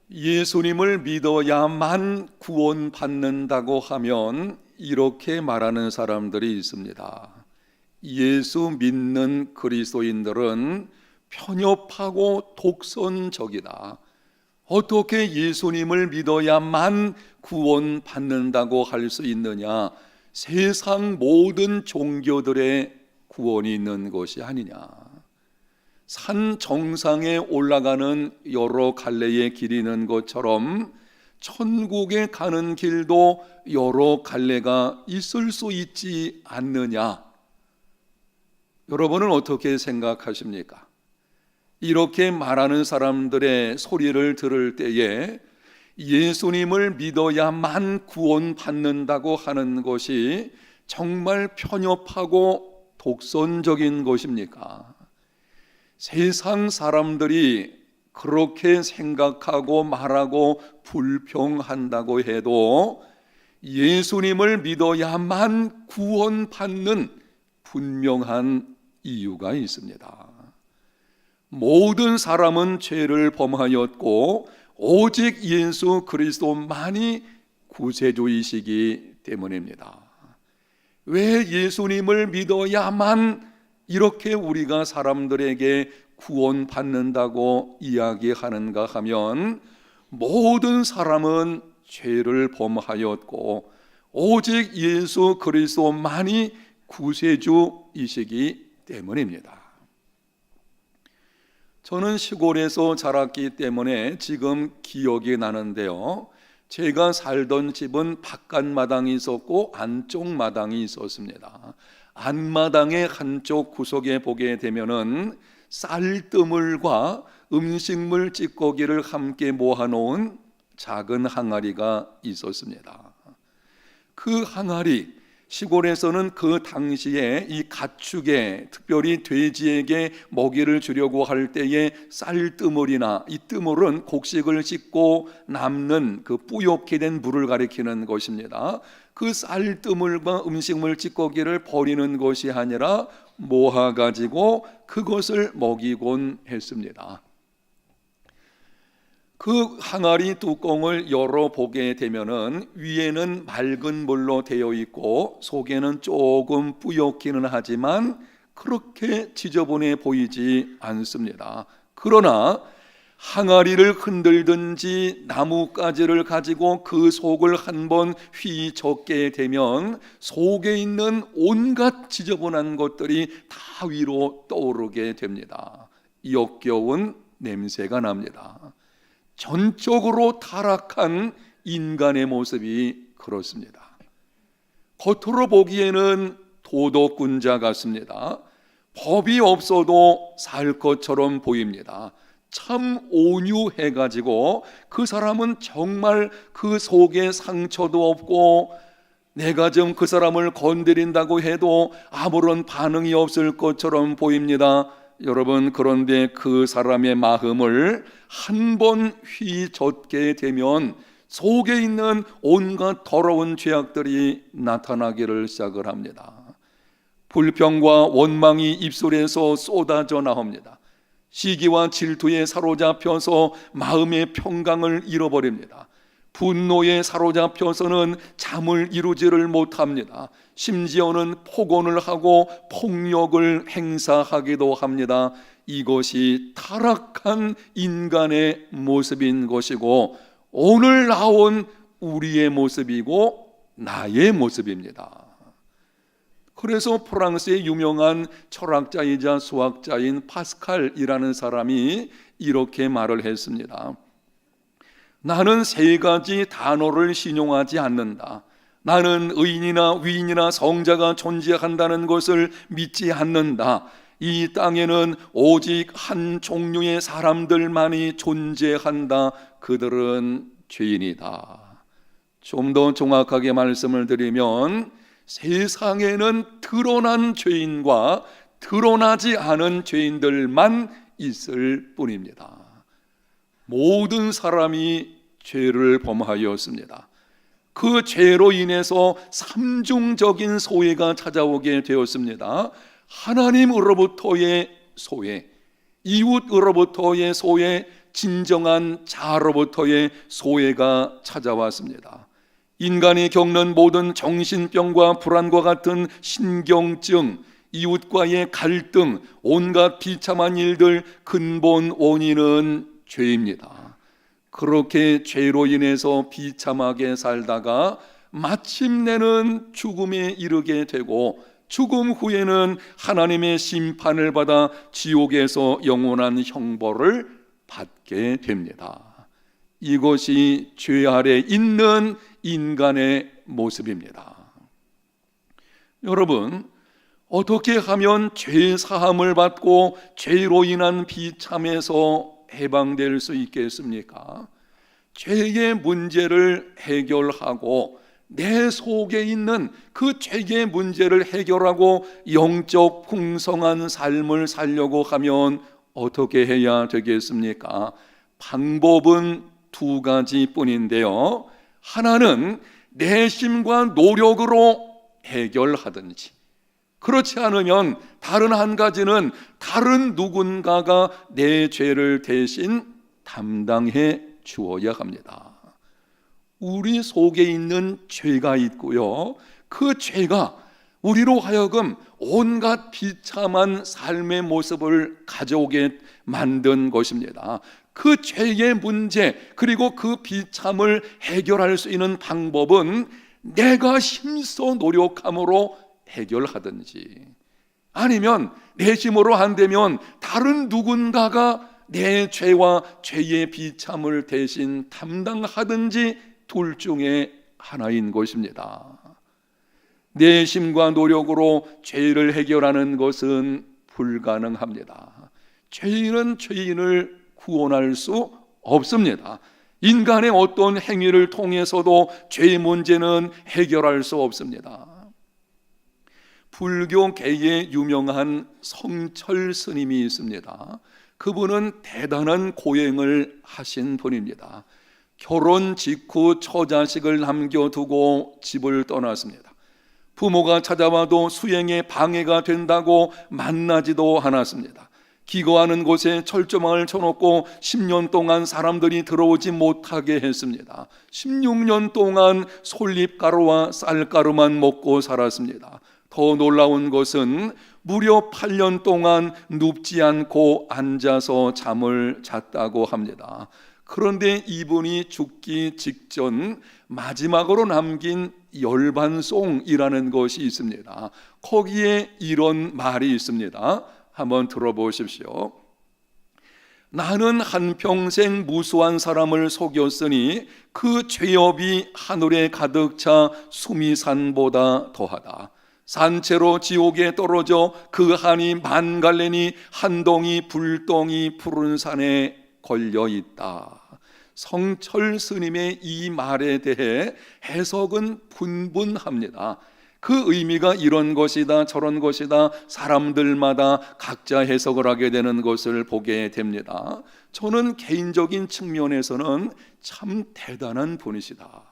예수님을 믿어야만 구원받는다고 하면 이렇게 말하는 사람들이 있습니다. 예수 믿는 그리스도인들은 편협하고 독선적이다. 어떻게 예수님을 믿어야만 구원받는다고 할 수 있느냐? 세상 모든 종교들의 구원이 있는 것이 아니냐? 산 정상에 올라가는 여러 갈래의 길이 있는 것처럼 천국에 가는 길도 여러 갈래가 있을 수 있지 않느냐? 여러분은 어떻게 생각하십니까? 이렇게 말하는 사람들의 소리를 들을 때에 예수님을 믿어야만 구원받는다고 하는 것이 정말 편협하고 독선적인 것입니까? 세상 사람들이 그렇게 생각하고 말하고 불평한다고 해도 예수님을 믿어야만 구원받는 분명한 이유가 있습니다. 모든 사람은 죄를 범하였고 오직 예수 그리스도만이 구세주이시기 때문입니다. 왜 예수님을 믿어야만 이렇게 우리가 사람들에게 구원받는다고 이야기하는가 하면 모든 사람은 죄를 범하였고 오직 예수 그리스도만이 구세주이시기 때문입니다. 저는 시골에서 자랐기 때문에 지금 기억이 나는데요, 제가 살던 집은 바깥마당이 있었고 안쪽 마당이 있었습니다. 안마당의 한쪽 구석에 보게 되면은 쌀뜨물과 음식물 찌꺼기를 함께 모아놓은 작은 항아리가 있었습니다. 그 항아리, 시골에서는 그 당시에 이 가축에, 특별히 돼지에게 먹이를 주려고 할 때에 쌀뜨물이나, 이 뜨물은 곡식을 씻고 남는 그 뿌옇게 된 물을 가리키는 것입니다. 그 쌀뜨물과 음식물 찌꺼기를 버리는 것이 아니라 모아가지고 그것을 먹이곤 했습니다. 그 항아리 뚜껑을 열어보게 되면은 위에는 맑은 물로 되어 있고 속에는 조금 뿌옇기는 하지만 그렇게 지저분해 보이지 않습니다. 그러나 항아리를 흔들든지 나뭇가지를 가지고 그 속을 한번 휘젓게 되면 속에 있는 온갖 지저분한 것들이 다 위로 떠오르게 됩니다. 역겨운 냄새가 납니다. 전적으로 타락한 인간의 모습이 그렇습니다. 겉으로 보기에는 도덕군자 같습니다. 법이 없어도 살 것처럼 보입니다. 참 온유해가지고 그 사람은 정말 그 속에 상처도 없고 내가 좀 그 사람을 건드린다고 해도 아무런 반응이 없을 것처럼 보입니다. 여러분, 그런데 그 사람의 마음을 한번 휘젓게 되면 속에 있는 온갖 더러운 죄악들이 나타나기를 시작을 합니다. 불평과 원망이 입술에서 쏟아져 나옵니다. 시기와 질투에 사로잡혀서 마음의 평강을 잃어버립니다. 분노에 사로잡혀서는 잠을 이루지를 못합니다. 심지어는 폭언을 하고 폭력을 행사하기도 합니다. 이것이 타락한 인간의 모습인 것이고 오늘 나온 우리의 모습이고 나의 모습입니다. 그래서 프랑스의 유명한 철학자이자 수학자인 파스칼이라는 사람이 이렇게 말을 했습니다. 나는 세 가지 단어를 신용하지 않는다. 나는 의인이나 위인이나 성자가 존재한다는 것을 믿지 않는다. 이 땅에는 오직 한 종류의 사람들만이 존재한다. 그들은 죄인이다. 좀 더 정확하게 말씀을 드리면 세상에는 드러난 죄인과 드러나지 않은 죄인들만 있을 뿐입니다. 모든 사람이 죄를 범하였습니다. 그 죄로 인해서 삼중적인 소외가 찾아오게 되었습니다. 하나님으로부터의 소외, 이웃으로부터의 소외, 진정한 자아로부터의 소외가 찾아왔습니다. 인간이 겪는 모든 정신병과 불안과 같은 신경증, 이웃과의 갈등, 온갖 비참한 일들 근본 원인은 죄입니다. 그렇게 죄로 인해서 비참하게 살다가 마침내는 죽음에 이르게 되고 죽음 후에는 하나님의 심판을 받아 지옥에서 영원한 형벌을 받게 됩니다. 이것이 죄 아래 있는 인간의 모습입니다. 여러분, 어떻게 하면 죄 사함을 받고 죄로 인한 비참에서 해방될 수 있겠습니까? 죄의 문제를 해결하고 내 속에 있는 그 죄의 문제를 해결하고 영적 풍성한 삶을 살려고 하면 어떻게 해야 되겠습니까? 방법은 두 가지뿐인데요. 하나는 내심과 노력으로 해결하든지, 그렇지 않으면 다른 한 가지는 다른 누군가가 내 죄를 대신 담당해 주어야 합니다. 우리 속에 있는 죄가 있고요, 그 죄가 우리로 하여금 온갖 비참한 삶의 모습을 가져오게 만든 것입니다. 그 죄의 문제, 그리고 그 비참을 해결할 수 있는 방법은 내가 힘써 노력함으로 해결하든지, 아니면 내 힘으로 안 되면 다른 누군가가 내 죄와 죄의 비참을 대신 담당하든지 둘 중에 하나인 것입니다. 내 힘과 노력으로 죄를 해결하는 것은 불가능합니다. 죄인은 죄인을 구원할 수 없습니다. 인간의 어떤 행위를 통해서도 죄의 문제는 해결할 수 없습니다. 불교계에 유명한 성철 스님이 있습니다. 그분은 대단한 고행을 하신 분입니다. 결혼 직후 처자식을 남겨두고 집을 떠났습니다. 부모가 찾아와도 수행에 방해가 된다고 만나지도 않았습니다. 기거하는 곳에 철조망을 쳐놓고 10년 동안 사람들이 들어오지 못하게 했습니다. 16년 동안 솔잎가루와 쌀가루만 먹고 살았습니다. 더 놀라운 것은 무려 8년 동안 눕지 않고 앉아서 잠을 잤다고 합니다. 그런데 이분이 죽기 직전 마지막으로 남긴 열반송이라는 것이 있습니다. 거기에 이런 말이 있습니다. 한번 들어보십시오. 나는 한평생 무수한 사람을 속였으니 그 죄업이 하늘에 가득 차 수미산보다 더하다. 산채로 지옥에 떨어져 그 한이 만갈래니 한동이 불덩이 푸른 산에 걸려 있다. 성철 스님의 이 말에 대해 해석은 분분합니다. 그 의미가 이런 것이다 저런 것이다 사람들마다 각자 해석을 하게 되는 것을 보게 됩니다. 저는 개인적인 측면에서는 참 대단한 분이시다.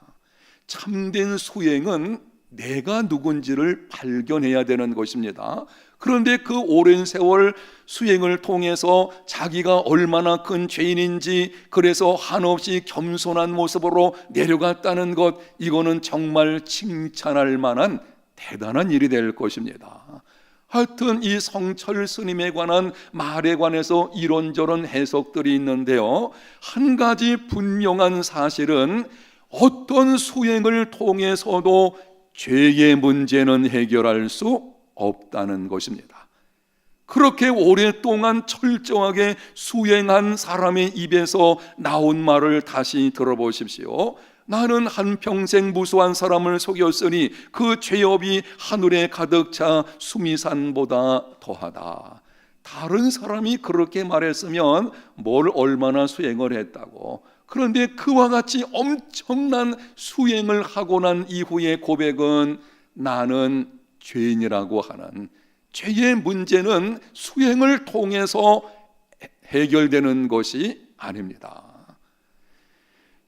참된 수행은 내가 누군지를 발견해야 되는 것입니다. 그런데 그 오랜 세월 수행을 통해서 자기가 얼마나 큰 죄인인지, 그래서 한없이 겸손한 모습으로 내려갔다는 것, 이거는 정말 칭찬할 만한 대단한 일이 될 것입니다. 하여튼 이 성철 스님에 관한 말에 관해서 이런저런 해석들이 있는데요, 한 가지 분명한 사실은 어떤 수행을 통해서도 죄의 문제는 해결할 수 없다는 것입니다. 그렇게 오랫동안 철저하게 수행한 사람의 입에서 나온 말을 다시 들어보십시오. 나는 한평생 무수한 사람을 속였으니 그 죄업이 하늘에 가득 차 수미산보다 더하다. 다른 사람이 그렇게 말했으면 뭘 얼마나 수행을 했다고. 그런데 그와 같이 엄청난 수행을 하고 난 이후의 고백은 나는 죄인이라고 하는, 죄의 문제는 수행을 통해서 해결되는 것이 아닙니다.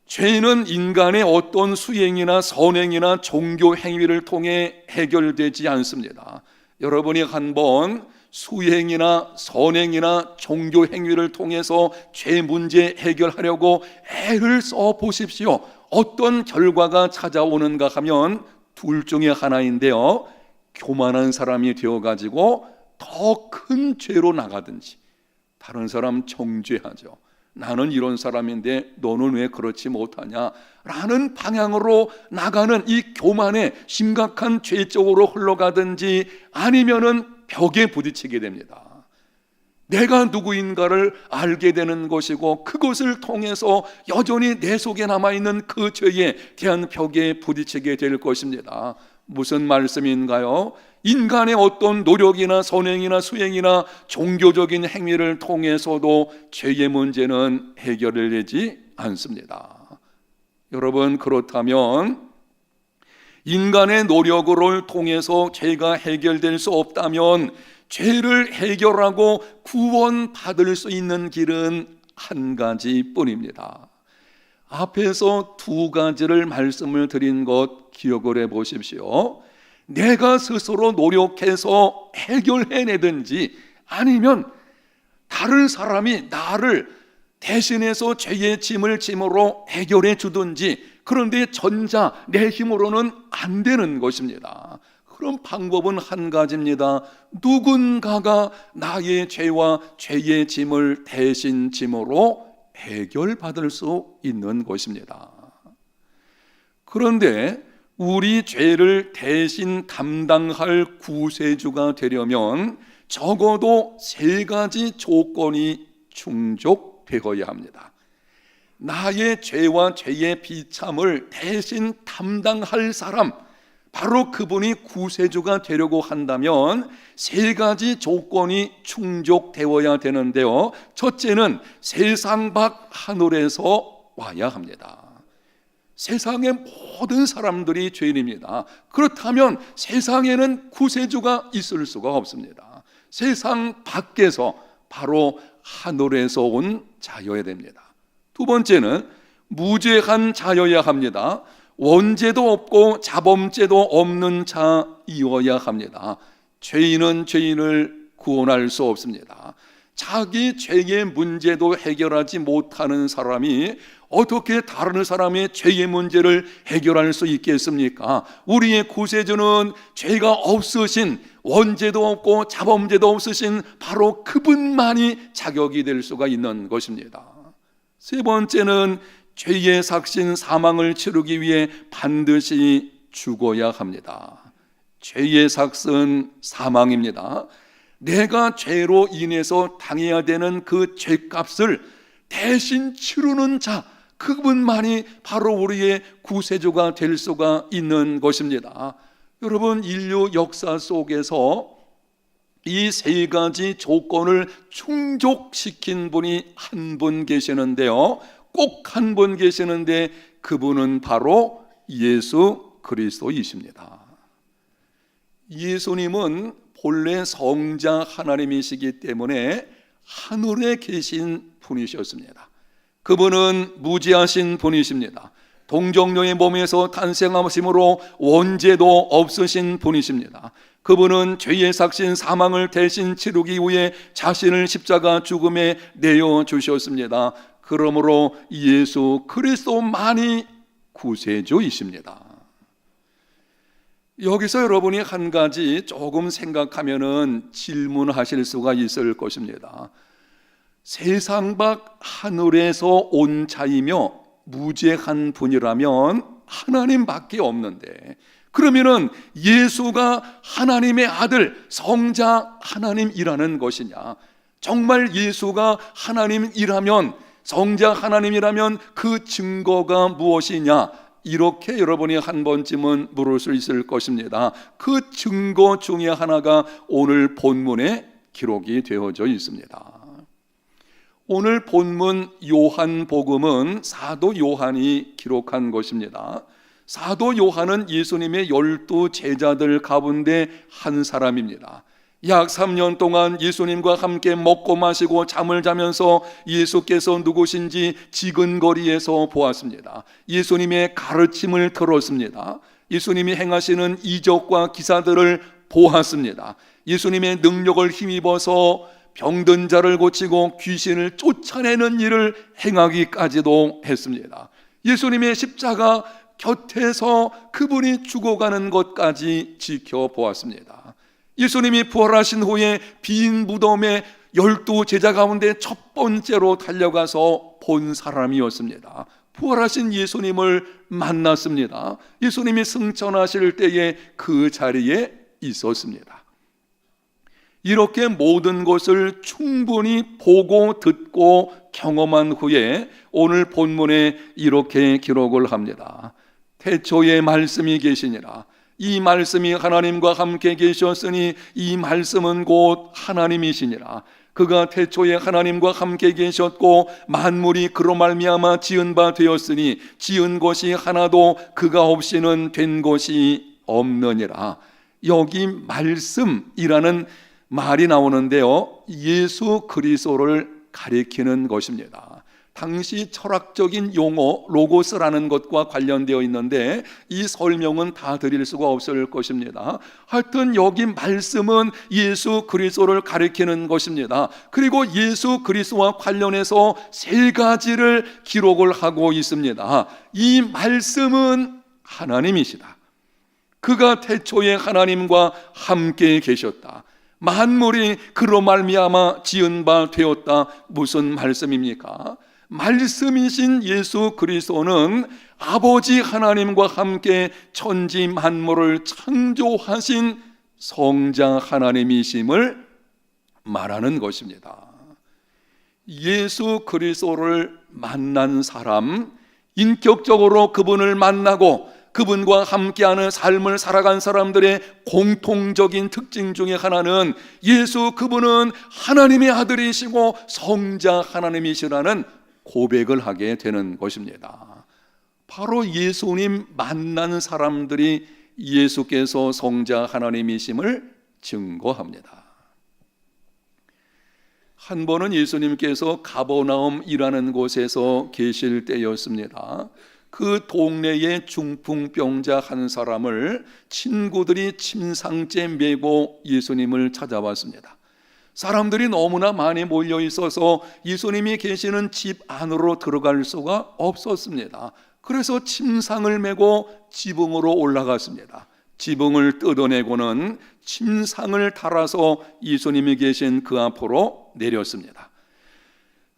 죄는 인간의 어떤 수행이나 선행이나 종교 행위를 통해 해결되지 않습니다. 여러분이 한번 수행이나 선행이나 종교 행위를 통해서 죄 문제 해결하려고 애를 써 보십시오. 어떤 결과가 찾아오는가 하면 둘 중에 하나인데요, 교만한 사람이 되어가지고 더 큰 죄로 나가든지, 다른 사람 정죄하죠. 나는 이런 사람인데 너는 왜 그렇지 못하냐 라는 방향으로 나가는 이 교만의 심각한 죄 쪽으로 흘러가든지, 아니면은 벽에 부딪히게 됩니다. 내가 누구인가를 알게 되는 것이고, 그것을 통해서 여전히 내 속에 남아있는 그 죄에 대한 벽에 부딪히게 될 것입니다. 무슨 말씀인가요? 인간의 어떤 노력이나 선행이나 수행이나 종교적인 행위를 통해서도 죄의 문제는 해결되지 않습니다. 여러분, 그렇다면 인간의 노력을 통해서 죄가 해결될 수 없다면 죄를 해결하고 구원받을 수 있는 길은 한 가지뿐입니다. 앞에서 두 가지를 말씀을 드린 것 기억을 해 보십시오. 내가 스스로 노력해서 해결해내든지, 아니면 다른 사람이 나를 대신해서 죄의 짐을 짐으로 해결해 주든지, 그런데 전자, 내 힘으로는 안 되는 것입니다. 그런 방법은 한 가지입니다. 누군가가 나의 죄와 죄의 짐을 대신 짐으로 해결받을 수 있는 것입니다. 그런데 우리 죄를 대신 담당할 구세주가 되려면 적어도 세 가지 조건이 충족되어야 합니다. 나의 죄와 죄의 비참을 대신 담당할 사람, 바로 그분이 구세주가 되려고 한다면 세 가지 조건이 충족되어야 되는데요, 첫째는 세상 밖 하늘에서 와야 합니다. 세상의 모든 사람들이 죄인입니다. 그렇다면 세상에는 구세주가 있을 수가 없습니다. 세상 밖에서, 바로 하늘에서 온 자여야 됩니다. 두 번째는 무죄한 자여야 합니다. 원죄도 없고 자범죄도 없는 자이어야 합니다. 죄인은 죄인을 구원할 수 없습니다. 자기 죄의 문제도 해결하지 못하는 사람이 어떻게 다른 사람의 죄의 문제를 해결할 수 있겠습니까? 우리의 구세주는 죄가 없으신, 원죄도 없고 자범죄도 없으신 바로 그분만이 자격이 될 수가 있는 것입니다. 세 번째는 죄의 삭신 사망을 치르기 위해 반드시 죽어야 합니다. 죄의 삭은 사망입니다. 내가 죄로 인해서 당해야 되는 그 죄값을 대신 치르는 자, 그분만이 바로 우리의 구세주가 될 수가 있는 것입니다. 여러분, 인류 역사 속에서 이 세 가지 조건을 충족시킨 분이 한 분 계시는데요, 꼭 한 분 계시는데 그분은 바로 예수 그리스도이십니다. 예수님은 본래 성자 하나님이시기 때문에 하늘에 계신 분이셨습니다. 그분은 무지하신 분이십니다. 동정녀의 몸에서 탄생하심으로 원죄도 없으신 분이십니다. 그분은 죄의 삭신 사망을 대신 치르기 위해 자신을 십자가 죽음에 내어주셨습니다. 그러므로 예수 그리스도만이 구세주이십니다. 여기서 여러분이 한 가지 조금 생각하면은 질문하실 수가 있을 것입니다. 세상 밖 하늘에서 온 자이며 무죄한 분이라면 하나님밖에 없는데, 그러면은 예수가 하나님의 아들, 성자 하나님이라는 것이냐? 정말 예수가 하나님이라면, 성자 하나님이라면 그 증거가 무엇이냐? 이렇게 여러분이 한 번쯤은 물을 수 있을 것입니다. 그 증거 중에 하나가 오늘 본문에 기록이 되어져 있습니다. 오늘 본문 요한복음은 사도 요한이 기록한 것입니다. 사도 요한은 예수님의 12 제자들 가운데 한 사람입니다. 약 3년 동안 예수님과 함께 먹고 마시고 잠을 자면서 예수께서 누구신지 지근거리에서 보았습니다. 예수님의 가르침을 들었습니다. 예수님이 행하시는 이적과 기사들을 보았습니다. 예수님의 능력을 힘입어서 병든 자를 고치고 귀신을 쫓아내는 일을 행하기까지도 했습니다. 예수님의 십자가 곁에서 그분이 죽어가는 것까지 지켜보았습니다. 예수님이 부활하신 후에 빈 무덤에 12 제자 가운데 첫 번째로 달려가서 본 사람이었습니다. 부활하신 예수님을 만났습니다. 예수님이 승천하실 때에 그 자리에 있었습니다. 이렇게 모든 것을 충분히 보고 듣고 경험한 후에 오늘 본문에 이렇게 기록을 합니다. 태초에 말씀이 계시니라. 이 말씀이 하나님과 함께 계셨으니 이 말씀은 곧 하나님이시니라. 그가 태초에 하나님과 함께 계셨고 만물이 그로 말미암아 지은 바 되었으니 지은 것이 하나도 그가 없이는 된 것이 없느니라. 여기 말씀이라는 말이 나오는데요, 예수 그리스도를 가리키는 것입니다. 당시 철학적인 용어 로고스라는 것과 관련되어 있는데 이 설명은 다 드릴 수가 없을 것입니다. 하여튼 여기 말씀은 예수 그리스도를 가리키는 것입니다. 그리고 예수 그리스도와 관련해서 3가지를 기록을 하고 있습니다. 이 말씀은 하나님이시다. 그가 태초에 하나님과 함께 계셨다. 만물이 그로 말미암아 지은 바 되었다. 무슨 말씀입니까? 말씀이신 예수 그리스도는 아버지 하나님과 함께 천지 만물을 창조하신 성자 하나님이심을 말하는 것입니다. 예수 그리스도를 만난 사람, 인격적으로 그분을 만나고 그분과 함께하는 삶을 살아간 사람들의 공통적인 특징 중에 하나는 예수 그분은 하나님의 아들이시고 성자 하나님이시라는 고백을 하게 되는 것입니다. 바로 예수님 만난 사람들이 예수께서 성자 하나님이심을 증거합니다. 한 번은 예수님께서 가버나움이라는 곳에서 계실 때였습니다. 그 동네에 중풍병자 한 사람을 친구들이 침상째 메고 예수님을 찾아왔습니다. 사람들이 너무나 많이 몰려 있어서 예수님이 계시는 집 안으로 들어갈 수가 없었습니다. 그래서 침상을 메고 지붕으로 올라갔습니다. 지붕을 뜯어내고는 침상을 달아서 예수님이 계신 그 앞으로 내렸습니다.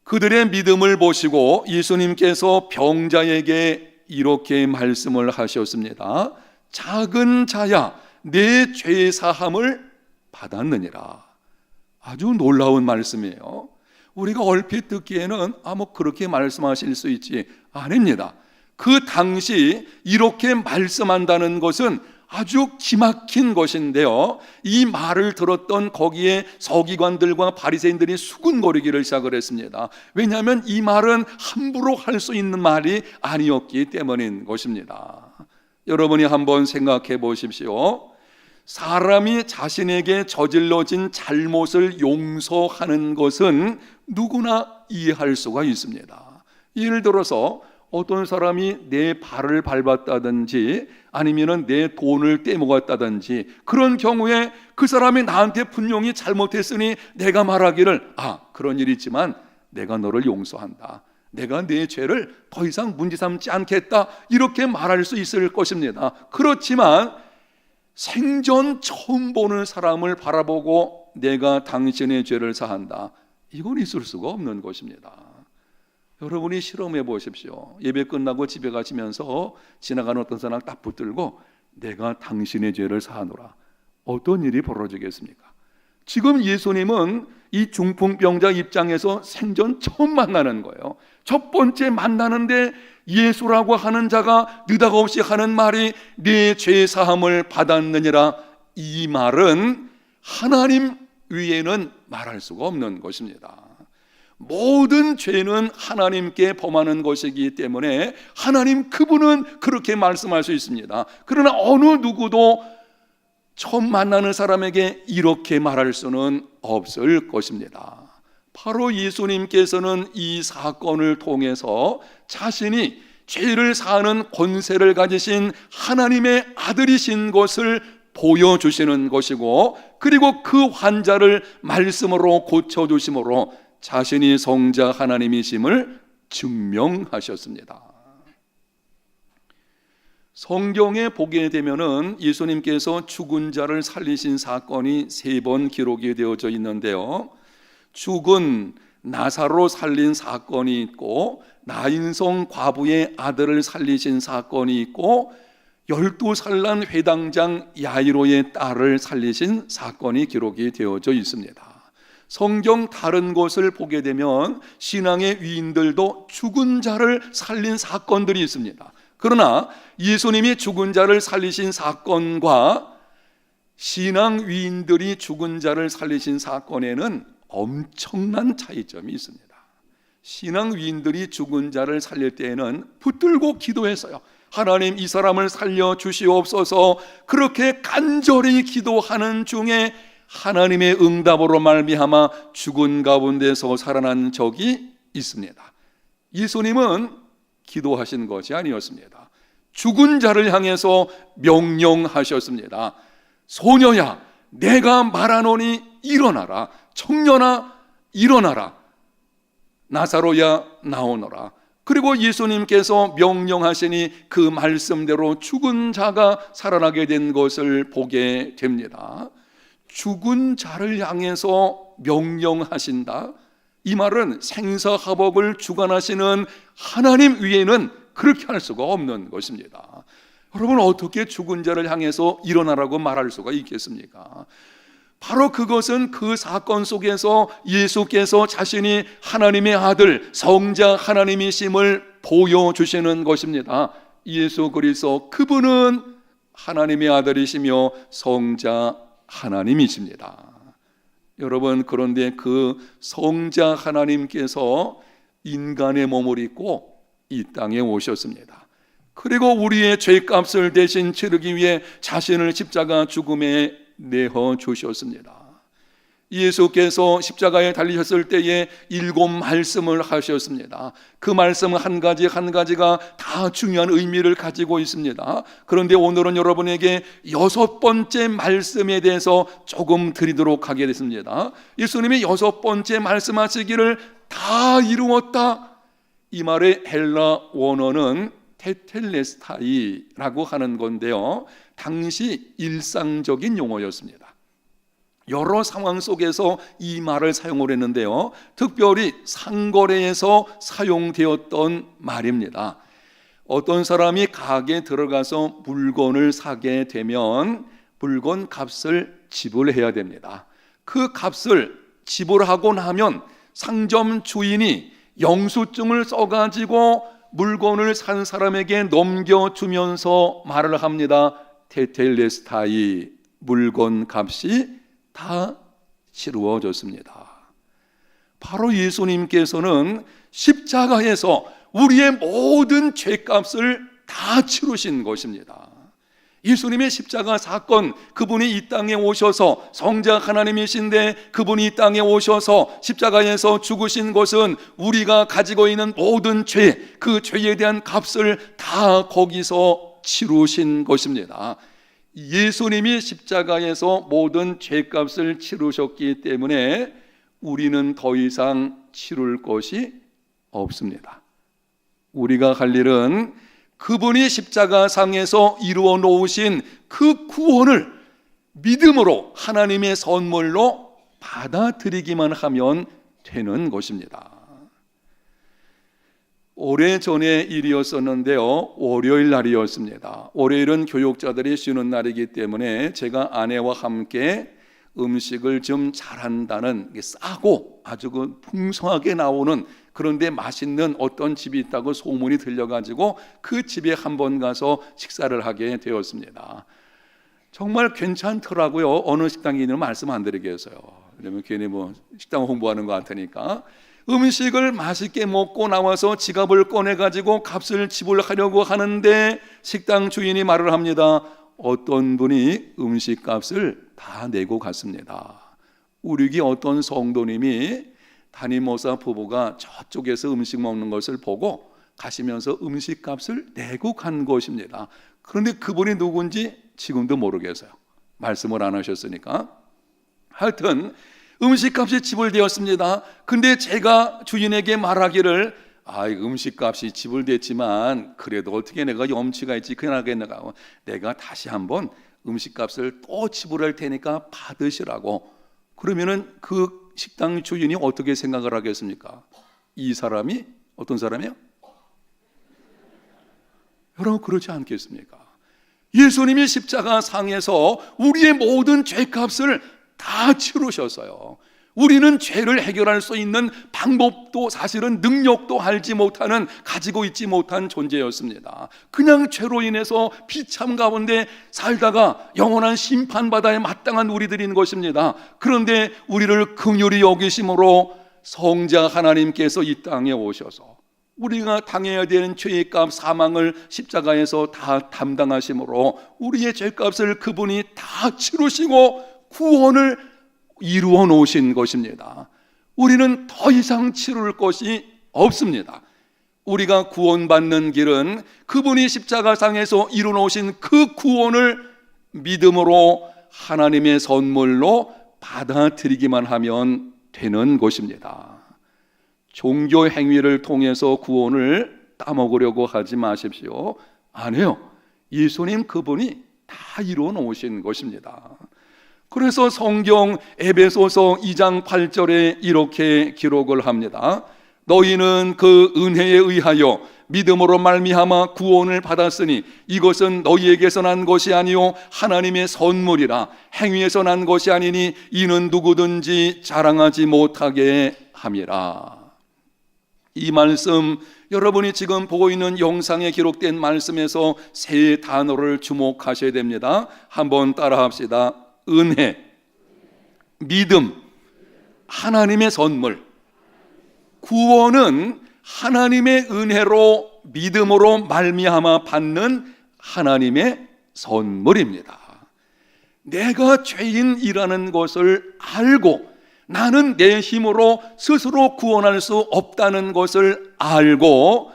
그들의 믿음을 보시고 예수님께서 병자에게 이렇게 말씀을 하셨습니다. 작은 자야, 내 죄 사함을 받았느니라. 아주 놀라운 말씀이에요. 우리가 얼핏 듣기에는 그렇게 말씀하실 수 있지. 아닙니다. 그 당시 이렇게 말씀한다는 것은 아주 기막힌 것인데요, 이 말을 들었던 거기에 서기관들과 바리새인들이 수군거리기를 시작을 했습니다. 왜냐하면 이 말은 함부로 할 수 있는 말이 아니었기 때문인 것입니다. 여러분이 한번 생각해 보십시오. 사람이 자신에게 저질러진 잘못을 용서하는 것은 누구나 이해할 수가 있습니다. 예를 들어서 어떤 사람이 내 발을 밟았다든지 아니면 내 돈을 떼먹었다든지 그런 경우에 그 사람이 나한테 분명히 잘못했으니 내가 말하기를 그런 일이 있지만 내가 너를 용서한다, 내가 내 죄를 더 이상 문제 삼지 않겠다, 이렇게 말할 수 있을 것입니다. 그렇지만 생전 처음 보는 사람을 바라보고 내가 당신의 죄를 사한다, 이건 있을 수가 없는 것입니다. 여러분이 실험해 보십시오. 예배 끝나고 집에 가시면서 지나가는 어떤 사람 딱 붙들고 내가 당신의 죄를 사하노라, 어떤 일이 벌어지겠습니까? 지금 예수님은 이 중풍병자 입장에서 생전 처음 만나는 거예요. 첫 번째 만나는데 예수라고 하는 자가 느닷없이 하는 말이 네 죄 사함을 받았느니라. 이 말은 하나님 위에는 말할 수가 없는 것입니다. 모든 죄는 하나님께 범하는 것이기 때문에 하나님 그분은 그렇게 말씀할 수 있습니다. 그러나 어느 누구도 처음 만나는 사람에게 이렇게 말할 수는 없을 것입니다. 바로 예수님께서는 이 사건을 통해서 자신이 죄를 사하는 권세를 가지신 하나님의 아들이신 것을 보여주시는 것이고, 그리고 그 환자를 말씀으로 고쳐주심으로 자신이 성자 하나님이심을 증명하셨습니다. 성경에 보게 되면은 예수님께서 죽은 자를 살리신 사건이 3번 기록이 되어져 있는데요, 죽은 나사로 살린 사건이 있고, 나인성 과부의 아들을 살리신 사건이 있고, 12살 난 회당장 야이로의 딸을 살리신 사건이 기록이 되어져 있습니다. 성경 다른 곳을 보게 되면 신앙의 위인들도 죽은 자를 살린 사건들이 있습니다. 그러나 예수님이 죽은 자를 살리신 사건과 신앙 위인들이 죽은 자를 살리신 사건에는 엄청난 차이점이 있습니다. 신앙 위인들이 죽은 자를 살릴 때에는 붙들고 기도했어요. 하나님, 이 사람을 살려 주시옵소서. 그렇게 간절히 기도하는 중에 하나님의 응답으로 말미암아 죽은 가운데서 살아난 적이 있습니다. 예수님은 기도하신 것이 아니었습니다. 죽은 자를 향해서 명령하셨습니다. 소녀야, 내가 말하노니 일어나라. 청년아, 일어나라. 나사로야, 나오너라. 그리고 예수님께서 명령하시니 그 말씀대로 죽은 자가 살아나게 된 것을 보게 됩니다. 죽은 자를 향해서 명령하신다, 이 말은 생사화복을 주관하시는 하나님 위에는 그렇게 할 수가 없는 것입니다. 여러분, 어떻게 죽은 자를 향해서 일어나라고 말할 수가 있겠습니까? 바로 그것은 그 사건 속에서 예수께서 자신이 하나님의 아들, 성자 하나님이심을 보여주시는 것입니다. 예수 그리스도, 그분은 하나님의 아들이시며 성자 하나님이십니다. 여러분, 그런데 그 성자 하나님께서 인간의 몸을 입고 이 땅에 오셨습니다. 그리고 우리의 죄값을 대신 치르기 위해 자신을 십자가 죽음에 내어 주셨습니다. 예수께서 십자가에 달리셨을 때에 7 말씀을 하셨습니다. 그 말씀 한 가지 한 가지가 다 중요한 의미를 가지고 있습니다. 그런데 오늘은 여러분에게 6번째 말씀에 대해서 조금 드리도록 하겠습니다. 예수님이 6번째 말씀하시기를 다 이루었다, 이 말의 헬라 원어는 테텔레스타이라고 하는 건데요, 당시 일상적인 용어였습니다. 여러 상황 속에서 이 말을 사용을 했는데요, 특별히 상거래에서 사용되었던 말입니다. 어떤 사람이 가게에 들어가서 물건을 사게 되면 물건 값을 지불해야 됩니다. 그 값을 지불하고 나면 상점 주인이 영수증을 써가지고 물건을 산 사람에게 넘겨주면서 말을 합니다. 테텔레스타이, 물건 값이 다 치루어졌습니다. 바로 예수님께서는 십자가에서 우리의 모든 죄값을 다 치르신 것입니다. 예수님의 십자가 사건, 그분이 이 땅에 오셔서 성자 하나님이신데 그분이 이 땅에 오셔서 십자가에서 죽으신 것은 우리가 가지고 있는 모든 죄, 그 죄에 대한 값을 다 거기서 치르신 것입니다. 예수님이 십자가에서 모든 죄값을 치르셨기 때문에 우리는 더 이상 치를 것이 없습니다. 우리가 할 일은 그분이 십자가상에서 이루어 놓으신 그 구원을 믿음으로 하나님의 선물로 받아들이기만 하면 되는 것입니다. 오래전의 일이었었는데요, 월요일 날이었습니다. 월요일은 교육자들이 쉬는 날이기 때문에 제가 아내와 함께 음식을 좀 잘한다는, 싸고 아주 풍성하게 나오는, 그런데 맛있는 어떤 집이 있다고 소문이 들려가지고 그 집에 한번 가서 식사를 하게 되었습니다. 정말 괜찮더라고요. 어느 식당이냐는 말씀 안 드리겠어요. 왜냐면 괜히 식당 홍보하는 것 같으니까. 음식을 맛있게 먹고 나와서 지갑을 꺼내가지고 값을 지불하려고 하는데 식당 주인이 말을 합니다. 어떤 분이 음식값을 다 내고 갔습니다. 우리 교회 어떤 성도님이 담임 목사 부부가 저쪽에서 음식 먹는 것을 보고 가시면서 음식값을 내고 간 것입니다. 그런데 그분이 누군지 지금도 모르겠어요. 말씀을 안 하셨으니까. 하여튼 음식값이 지불되었습니다. 근데 제가 주인에게 말하기를 음식값이 지불됐지만 그래도 어떻게 내가 염치가 있지 그나겠는가, 내가 다시 한번 음식값을 또 지불할 테니까 받으시라고. 그러면은 그 식당 주인이 어떻게 생각을 하겠습니까? 이 사람이 어떤 사람이에요? 여러분, 그렇지 않겠습니까? 예수님이 십자가 상에서 우리의 모든 죄값을 다 치르셨어요. 우리는 죄를 해결할 수 있는 방법도 사실은 능력도 알지 못하는, 가지고 있지 못한 존재였습니다. 그냥 죄로 인해서 비참 가운데 살다가 영원한 심판바다에 마땅한 우리들인 것입니다. 그런데 우리를 긍휼히 여기심으로 성자 하나님께서 이 땅에 오셔서 우리가 당해야 되는 죄의 값, 사망을 십자가에서 다 담당하심으로 우리의 죄값을 그분이 다 치르시고 구원을 이루어 놓으신 것입니다. 우리는 더 이상 치를 것이 없습니다. 우리가 구원받는 길은 그분이 십자가상에서 이루어 놓으신 그 구원을 믿음으로 하나님의 선물로 받아들이기만 하면 되는 것입니다. 종교 행위를 통해서 구원을 따먹으려고 하지 마십시오. 아니에요. 예수님 그분이 다 이루어 놓으신 것입니다. 그래서 성경 에베소서 2장 8절에 이렇게 기록을 합니다. 너희는 그 은혜에 의하여 믿음으로 말미암아 구원을 받았으니 이것은 너희에게서 난 것이 아니요 하나님의 선물이라. 행위에서 난 것이 아니니 이는 누구든지 자랑하지 못하게 함이라. 이 말씀, 여러분이 지금 보고 있는 영상에 기록된 말씀에서 세 단어를 주목하셔야 됩니다. 한번 따라합시다. 은혜, 믿음, 하나님의 선물. 구원은 하나님의 은혜로 믿음으로 말미암아 받는 하나님의 선물입니다. 내가 죄인이라는 것을 알고 나는 내 힘으로 스스로 구원할 수 없다는 것을 알고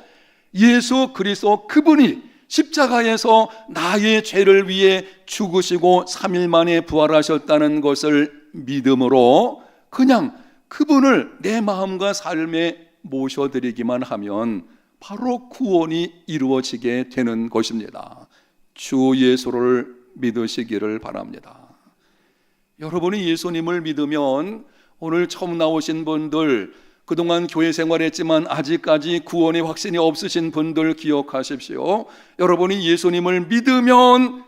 예수 그리스도 그분이 십자가에서 나의 죄를 위해 죽으시고 3일 만에 부활하셨다는 것을 믿음으로 그냥 그분을 내 마음과 삶에 모셔드리기만 하면 바로 구원이 이루어지게 되는 것입니다. 주 예수를 믿으시기를 바랍니다. 여러분이 예수님을 믿으면, 오늘 처음 나오신 분들, 그동안 교회 생활했지만 아직까지 구원의 확신이 없으신 분들 기억하십시오. 여러분이 예수님을 믿으면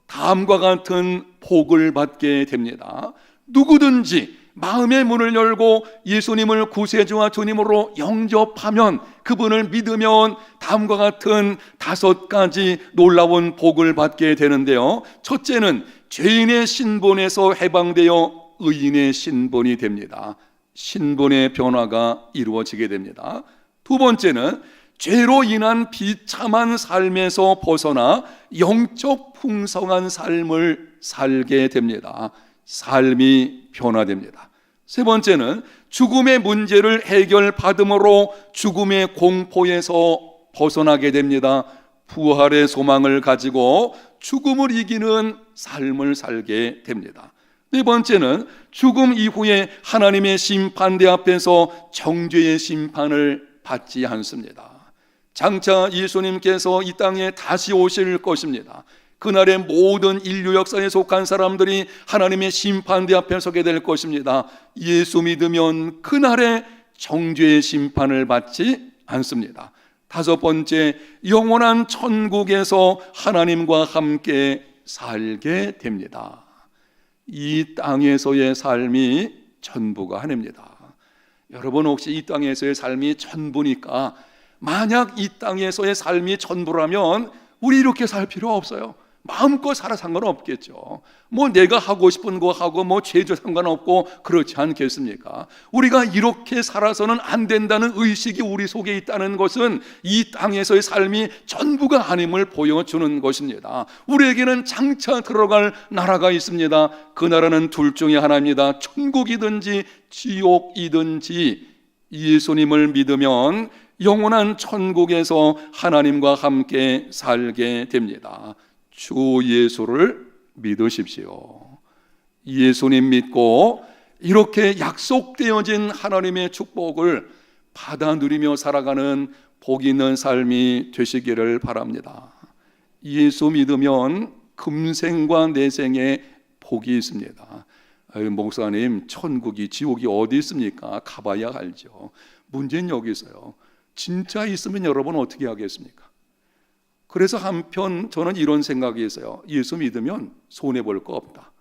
다음과 같은 복을 받게 됩니다. 누구든지 마음의 문을 열고 예수님을 구세주와 주님으로 영접하면, 그분을 믿으면 다음과 같은 5가지 놀라운 복을 받게 되는데요. 첫째는 죄인의 신분에서 해방되어 의인의 신분이 됩니다. 신분의 변화가 이루어지게 됩니다. 두 번째는 죄로 인한 비참한 삶에서 벗어나 영적 풍성한 삶을 살게 됩니다. 삶이 변화됩니다. 세 번째는 죽음의 문제를 해결받음으로 죽음의 공포에서 벗어나게 됩니다. 부활의 소망을 가지고 죽음을 이기는 삶을 살게 됩니다. 네 번째는 죽음 이후에 하나님의 심판대 앞에서 정죄의 심판을 받지 않습니다. 장차 예수님께서 이 땅에 다시 오실 것입니다. 그날의 모든 인류 역사에 속한 사람들이 하나님의 심판대 앞에 서게 될 것입니다. 예수 믿으면 그날의 정죄의 심판을 받지 않습니다. 다섯 번째, 영원한 천국에서 하나님과 함께 살게 됩니다. 이 땅에서의 삶이 전부가 아닙니다. 여러분, 혹시 이 땅에서의 삶이 전부니까, 만약 이 땅에서의 삶이 전부라면 우리 이렇게 살 필요 없어요. 마음껏 살아 상관없겠죠. 뭐 내가 하고 싶은 거 하고 뭐 죄도 상관없고 그렇지 않겠습니까? 우리가 이렇게 살아서는 안 된다는 의식이 우리 속에 있다는 것은 이 땅에서의 삶이 전부가 아님을 보여주는 것입니다. 우리에게는 장차 들어갈 나라가 있습니다. 그 나라는 둘 중에 하나입니다. 천국이든지 지옥이든지. 예수님을 믿으면 영원한 천국에서 하나님과 함께 살게 됩니다. 주 예수를 믿으십시오. 예수님 믿고 이렇게 약속되어진 하나님의 축복을 받아 누리며 살아가는 복 있는 삶이 되시기를 바랍니다. 예수 믿으면 금생과 내생에 복이 있습니다. 목사님, 천국이 지옥이 어디 있습니까? 가봐야 알죠. 문제는 여기 있어요. 진짜 있으면 여러분 어떻게 하겠습니까? 그래서 한편 저는 이런 생각이 있어요. 예수 믿으면 손해볼 거 없다.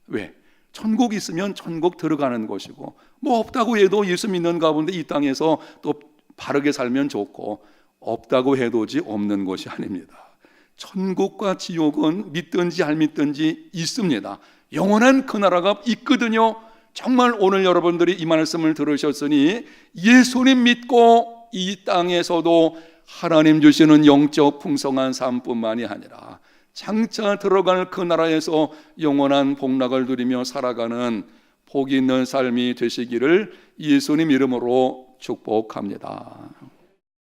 왜? 천국 있으면 천국 들어가는 것이고, 뭐 없다고 해도 예수 믿는 가운데 이 땅에서 또 바르게 살면 좋고, 없다고 해도지 없는 것이 아닙니다. 천국과 지옥은 믿든지 안 믿든지 있습니다. 영원한 그 나라가 있거든요. 정말 오늘 여러분들이 이 말씀을 들으셨으니 예수님 믿고 이 땅에서도 하나님 주시는 영적 풍성한 삶뿐만이 아니라 장차 들어갈 그 나라에서 영원한 복락을 누리며 살아가는 복 있는 삶이 되시기를 예수님 이름으로 축복합니다.